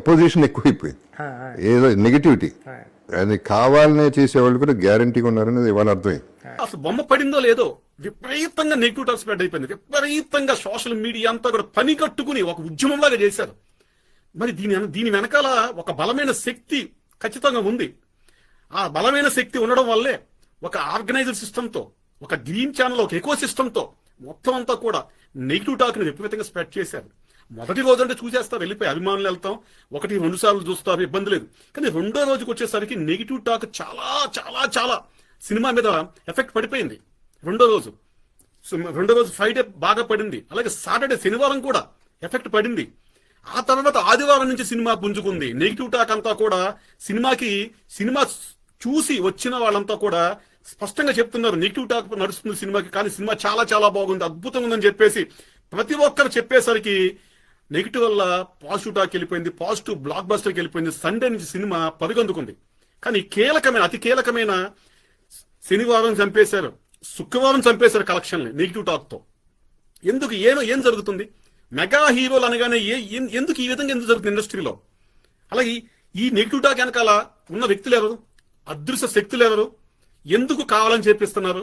Opposition ఎక్కువైపోయింది, ఏదో negativity, అది కావాలనే చేసేవాళ్ళు కూడా గ్యారంటీగా ఉన్నారనేది ఇవాళ అర్థమైంది. అసలు బొమ్మ పడిందో లేదో విపరీతంగా నెగిటివ్ టాక్ స్ప్రెడ్ అయిపోయింది. విపరీతంగా సోషల్ మీడియా అంతా కూడా పని కట్టుకుని ఒక ఉద్యమంలాగా చేశారు. మరి దీని వెనకాల ఒక బలమైన శక్తి ఖచ్చితంగా ఉంది. ఆ బలమైన శక్తి ఉండడం వల్లే ఒక ఆర్గనైజర్ సిస్టంతో, ఒక గ్రీన్ ఛానల్, ఒక ఎకో సిస్టంతో మొత్తం అంతా కూడా నెగిటివ్ టాక్ ని విపరీతంగా స్ప్రెడ్ చేశారు. మొదటి రోజు అంటే చూసేస్తారు, వెళ్ళిపోయి అభిమానులు వెళ్తాం, 1-2 సార్లు చూస్తారు, ఇబ్బంది లేదు. కానీ రెండో రోజుకి వచ్చేసరికి నెగిటివ్ టాక్ చాలా చాలా చాలా సినిమా మీద ఎఫెక్ట్ పడిపోయింది. రెండో రోజు ఫ్రైడే బాగా పడింది, అలాగే సాటర్డే శనివారం కూడా ఎఫెక్ట్ పడింది. ఆ తర్వాత ఆదివారం నుంచి సినిమా పుంజుకుంది. నెగిటివ్ టాక్ అంతా కూడా సినిమా చూసి వచ్చిన వాళ్ళంతా కూడా స్పష్టంగా చెప్తున్నారు నెగిటివ్ టాక్ నడుస్తుంది సినిమాకి, కానీ సినిమా చాలా చాలా బాగుంది, అద్భుతంగా ఉందని చెప్పేసి ప్రతి ఒక్కరు చెప్పేసరికి నెగిటివ్ వల్ల పాజిటివ్ టాక్ వెళ్ళిపోయింది, పాజిటివ్ బ్లాక్ బస్టర్కి వెళ్ళిపోయింది. సండే నుంచి సినిమా పరుగందుకుంది. కానీ అతి కీలకమైన శనివారం చంపేశారు, శుక్రవారం చంపేశారు కలెక్షన్ని నెగిటివ్ టాక్ తో. ఎందుకు ఏం జరుగుతుంది? మెగా హీరోలు అనగానే ఎందుకు ఈ విధంగా ఎందుకు జరుగుతుంది ఇండస్ట్రీలో? అలాగే ఈ నెగిటివ్ టాక్ వెనకాల ఉన్న వ్యక్తులు ఎవరు? అదృశ్య శక్తులు ఎవరు? ఎందుకు కావాలని చేపిస్తున్నారు?